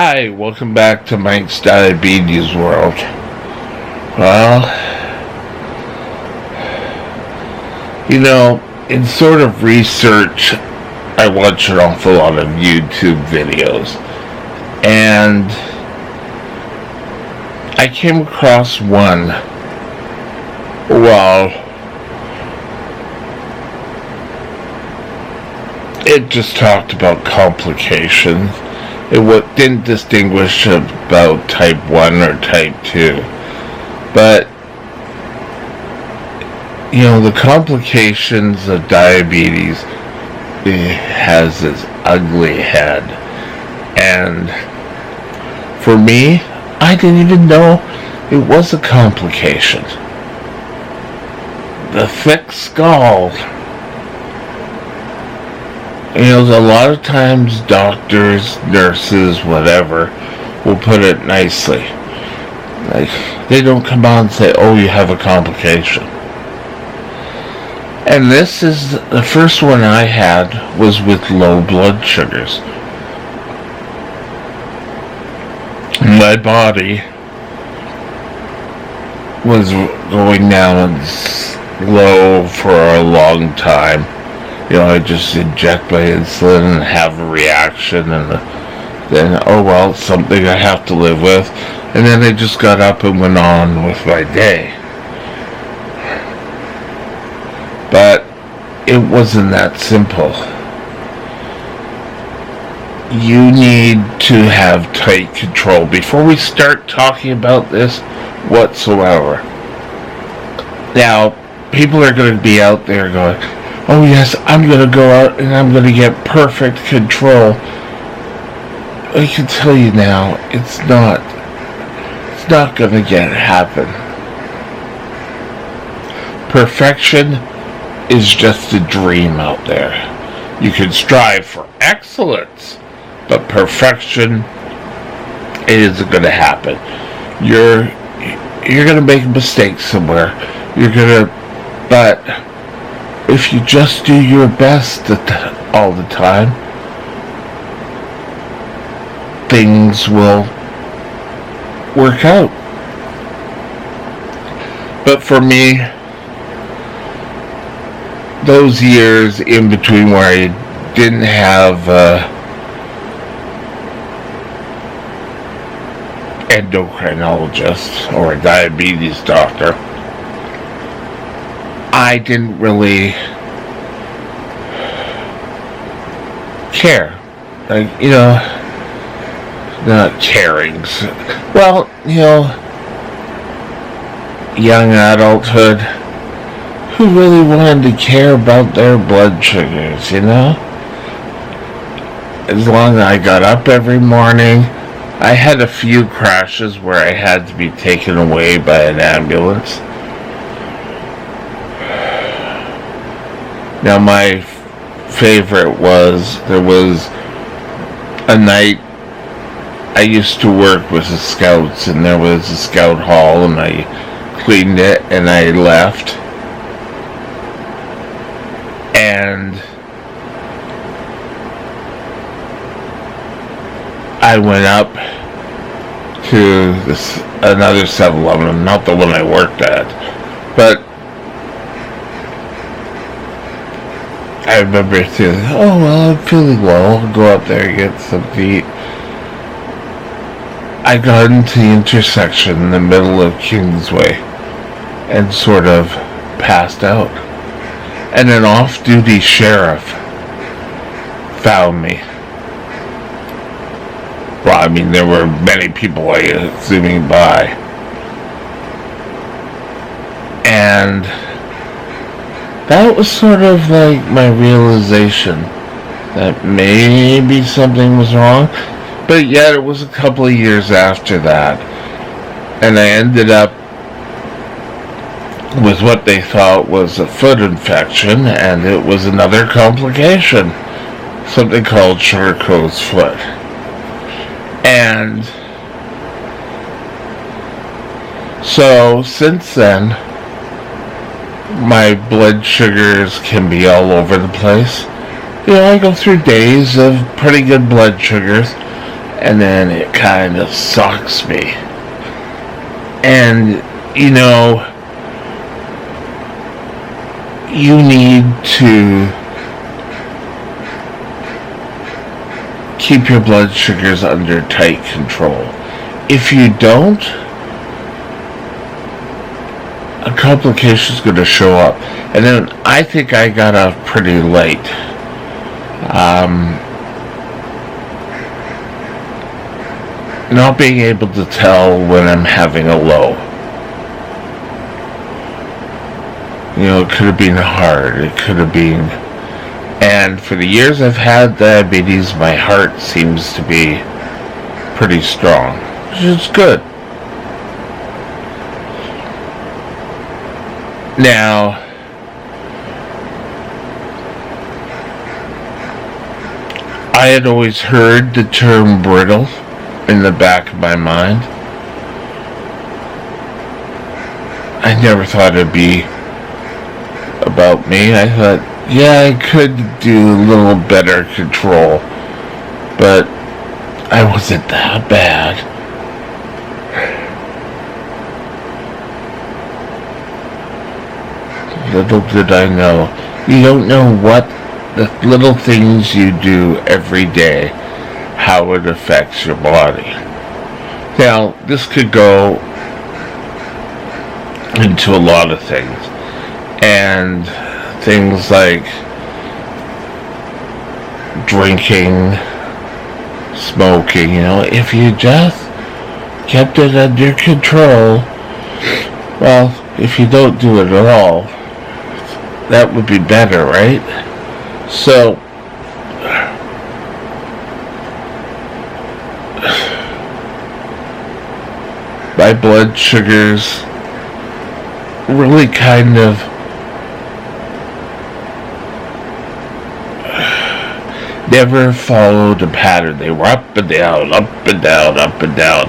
Hi, welcome back to Mike's Diabetes World. Well, in sort of research, I watch an awful lot of YouTube videos, and I came across one. Well, it just talked about complications. It didn't distinguish about type 1 or type 2. But, the complications of diabetes, it has this ugly head. And for me, I didn't even know it was a complication. The thick skull. A lot of times doctors, nurses, whatever, will put it nicely. Like, they don't come out and say, oh, you have a complication. And this is, the first one I had was with low blood sugars. My body was going down low for a long time. I just inject my insulin and have a reaction, and then, oh well, it's something I have to live with. And then I just got up and went on with my day. But it wasn't that simple. You need to have tight control before we start talking about this whatsoever. Now, people are going to be out there going, oh yes, I'm going to go out and I'm going to get perfect control. I can tell you now, it's not going to happen. Perfection is just a dream out there. You can strive for excellence, but perfection isn't going to happen. You're going to make a mistake somewhere. But if you just do your best all the time, things will work out. But for me, those years in between where I didn't have endocrinologist or a diabetes doctor, I didn't really care. Not caring. Well, young adulthood, who really wanted to care about their blood sugars, As long as I got up every morning, I had a few crashes where I had to be taken away by an ambulance. Now, my favorite was, there was a night I used to work with the Scouts, and there was a Scout hall, and I cleaned it, and I left. And I went up to another 7-Eleven, not the one I worked at, but I remember thinking, oh well, I'm feeling low, I'll go up there and get some to eat. I got into the intersection in the middle of Kingsway and sort of passed out. And an off-duty sheriff found me. Well, there were many people zooming by. And that was sort of like my realization that maybe something was wrong. But yet it was a couple of years after that. And I ended up with what they thought was a foot infection, and it was another complication. Something called Charcot's foot. And so since then, my blood sugars can be all over the place. I go through days of pretty good blood sugars, and then it kind of sucks me. And, you know, you need to keep your blood sugars under tight control. If you don't, a complication's going to show up. And then I think I got off pretty late. Not being able to tell when I'm having a low. You know, it could have been hard. It could have been... And for the years I've had diabetes, my heart seems to be pretty strong, which is good. Now, I had always heard the term brittle in the back of my mind. I never thought it'd be about me. I thought, yeah, I could do a little better control, but I wasn't that bad. Little did I know. You don't know what the little things you do every day, how it affects your body. Now, this could go into a lot of things. And things like drinking, smoking, you know, if you just kept it under control, well, if you don't do it at all, that would be better, right? So, my blood sugars really kind of never followed a pattern. They were up and down, up and down, up and down.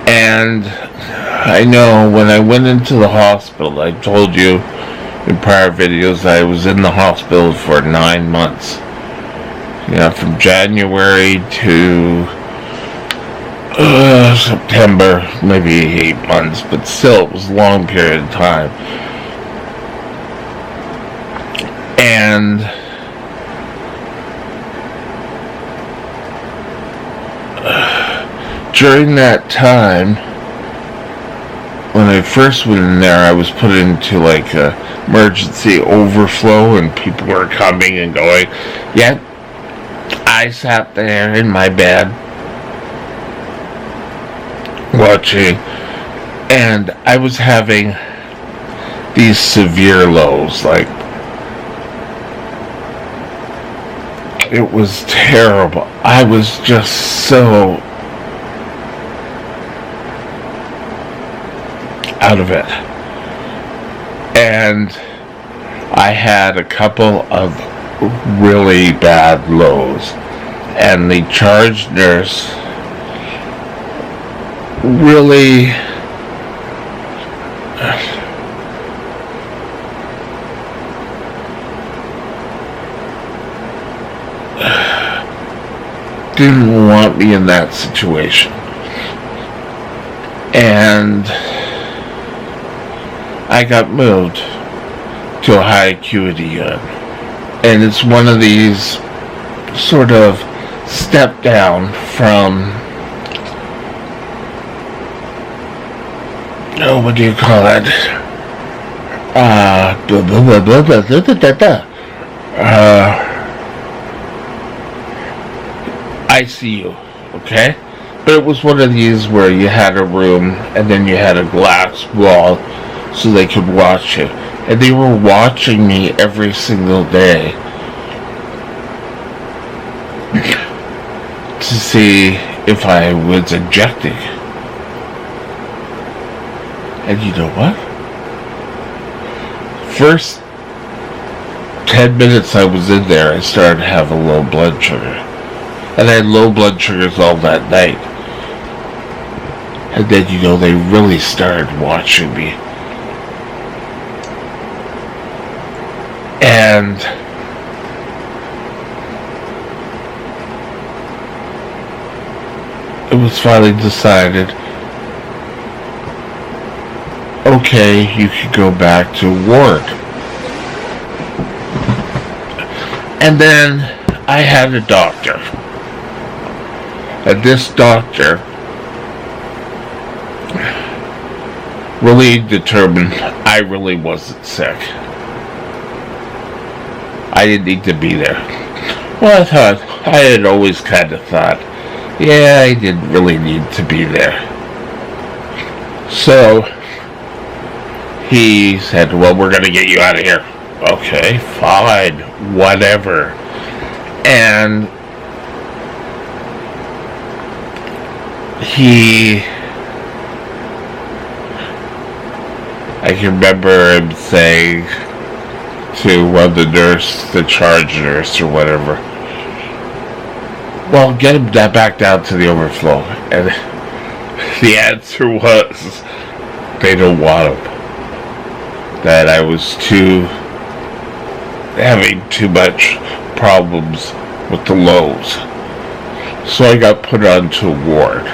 And I know when I went into the hospital, I told you in prior videos I was in the hospital for 9 months. You know, from January to September, maybe 8 months, but still it was a long period of time. And during that time, when I first went in there, I was put into like a emergency overflow, and people were coming and going. Yet, I sat there in my bed watching, and I was having these severe lows. Like, it was terrible. I was just so out of it. And I had a couple of really bad lows, and the charge nurse really didn't want me in that situation. And I got moved to a high acuity unit. And it's one of these sort of step down from, oh, what do you call it? ICU, okay? But it was one of these where you had a room and then you had a glass wall so they could watch you. And they were watching me every single day to see if I was injecting. And you know what? First 10 minutes I was in there, I started to have a low blood sugar. And I had low blood sugars all that night. And then, you know, they really started watching me. And it was finally decided, okay, you could go back to ward. And then I had a doctor. And this doctor really determined I really wasn't sick. I didn't need to be there. Well, I had always kind of thought, yeah, I didn't really need to be there. So, he said, well, we're going to get you out of here. Okay, fine, whatever. And I can remember him saying to the nurse, the charge nurse or whatever, well, get him back down to the overflow. And the answer was, they don't want him. That I was having too much problems with the lows. So I got put onto a ward.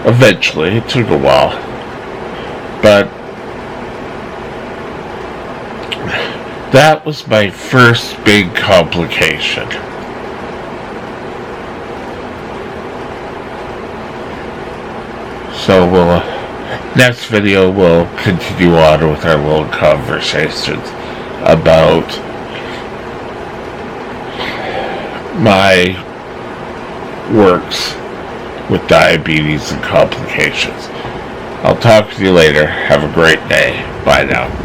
Eventually, it took a while. But that was my first big complication. So next video we'll continue on with our little conversations about my works with diabetes and complications. I'll talk to you later. Have a great day. Bye now.